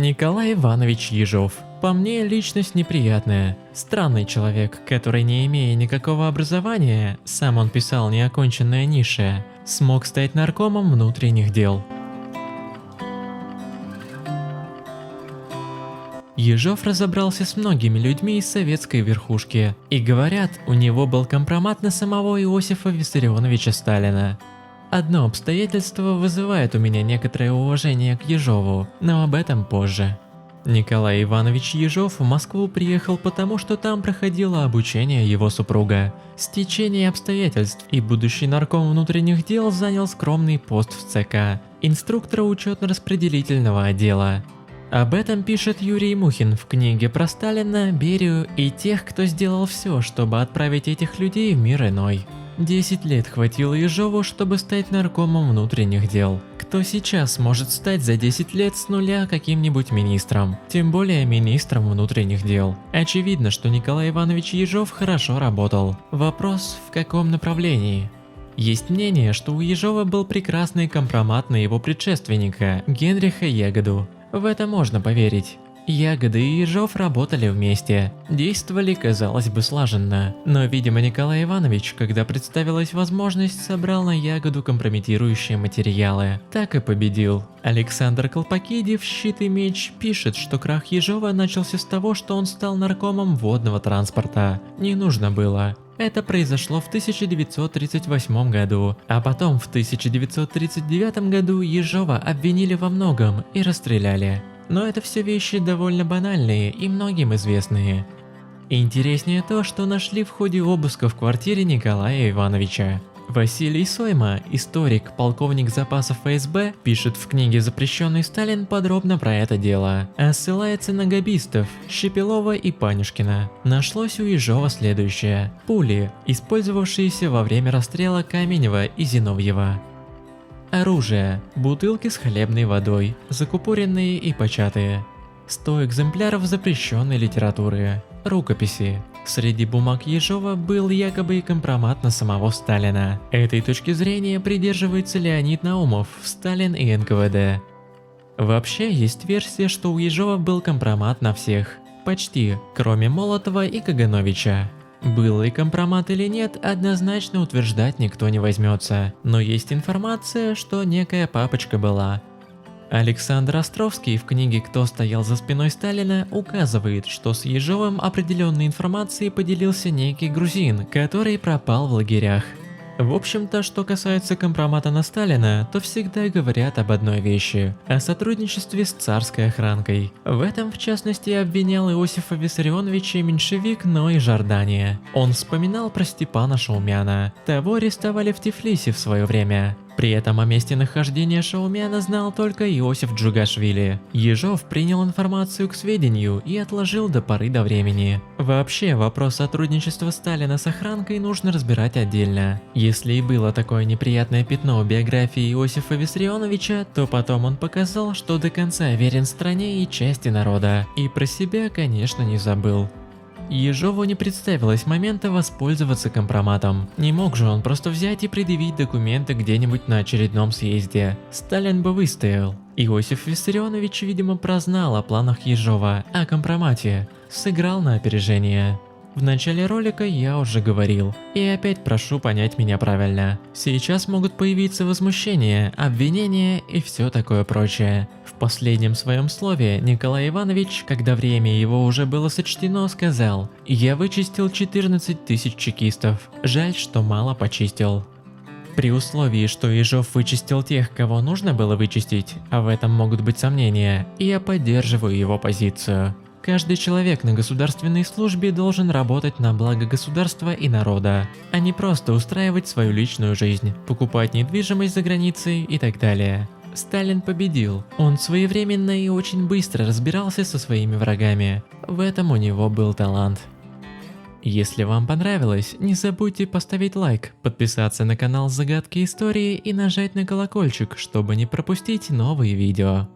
Николай Иванович Ежов. По мне, личность неприятная. Странный человек, который, не имея никакого образования, сам он писал неоконченное нише, смог стать наркомом внутренних дел. Ежов разобрался с многими людьми из советской верхушки, и говорят, у него был компромат на самого Иосифа Виссарионовича Сталина. Одно обстоятельство вызывает у меня некоторое уважение к Ежову, но об этом позже. Николай Иванович Ежов в Москву приехал потому, что там проходило обучение его супруга. Стечение обстоятельств и будущий нарком внутренних дел занял скромный пост в ЦК, инструктора учетно-распределительного отдела. Об этом пишет Юрий Мухин в книге про Сталина, Берию и тех, кто сделал все, чтобы отправить этих людей в мир иной. 10 лет хватило Ежову, чтобы стать наркомом внутренних дел. Кто сейчас может стать за 10 лет с нуля каким-нибудь министром? Тем более министром внутренних дел. Очевидно, что Николай Иванович Ежов хорошо работал. Вопрос, в каком направлении? Есть мнение, что у Ежова был прекрасный компромат на его предшественника, Генриха Ягоду. В это можно поверить. Ягода и Ежов работали вместе, действовали, казалось бы, слаженно. Но, видимо, Николай Иванович, когда представилась возможность, собрал на Ягоду компрометирующие материалы. Так и победил. Александр Колпакиди в «Щит и меч» пишет, что крах Ежова начался с того, что он стал наркомом водного транспорта. Не нужно было. Это произошло в 1938 году, а потом в 1939 году Ежова обвинили во многом и расстреляли. Но это все вещи довольно банальные и многим известные. Интереснее то, что нашли в ходе обыска в квартире Николая Ивановича. Василий Сойма, историк, полковник запасов ФСБ, пишет в книге «Запрещенный Сталин» подробно про это дело, а ссылается на габистов Шепелова и Панюшкина. Нашлось у Ежова следующее: пули, использовавшиеся во время расстрела Каменева и Зиновьева. Оружие, бутылки с хлебной водой, закупоренные и початые. 100 экземпляров запрещенной литературы. Рукописи. Среди бумаг Ежова был якобы и компромат на самого Сталина. Этой точки зрения придерживается Леонид Наумов в «Сталин и НКВД». Вообще, есть версия, что у Ежова был компромат на всех. Почти, кроме Молотова и Кагановича. Был ли компромат или нет, однозначно утверждать никто не возьмется, но есть информация, что некая папочка была. Александр Островский в книге «Кто стоял за спиной Сталина» указывает, что с Ежовым определенной информацией поделился некий грузин, который пропал в лагерях. В общем-то, что касается компромата на Сталина, то всегда говорят об одной вещи – о сотрудничестве с царской охранкой. В этом, в частности, обвинял Иосифа Виссарионовича меньшевик Ной Жордания. Он вспоминал про Степана Шаумяна. Того арестовали в Тифлисе в свое время. При этом о месте нахождения Шаумяна знал только Иосиф Джугашвили. Ежов принял информацию к сведению и отложил до поры до времени. Вообще, вопрос сотрудничества Сталина с охранкой нужно разбирать отдельно. Если и было такое неприятное пятно в биографии Иосифа Виссарионовича, то потом он показал, что до конца верен стране и части народа. И про себя, конечно, не забыл. Ежову не представилось момента воспользоваться компроматом. Не мог же он просто взять и предъявить документы где-нибудь на очередном съезде. Сталин бы выстоял. Иосиф Виссарионович, видимо, прознал о планах Ежова, о компромате, сыграл на опережение. В начале ролика я уже говорил, и опять прошу понять меня правильно. Сейчас могут появиться возмущения, обвинения и все такое прочее. В последнем своем слове Николай Иванович, когда время его уже было сочтено, сказал: «Я вычистил 14 тысяч чекистов, жаль, что мало почистил». При условии, что Ежов вычистил тех, кого нужно было вычистить, а в этом могут быть сомнения, я поддерживаю его позицию. Каждый человек на государственной службе должен работать на благо государства и народа, а не просто устраивать свою личную жизнь, покупать недвижимость за границей и так далее. Сталин победил. Он своевременно и очень быстро разбирался со своими врагами. В этом у него был талант. Если вам понравилось, не забудьте поставить лайк, подписаться на канал Загадки Истории и нажать на колокольчик, чтобы не пропустить новые видео.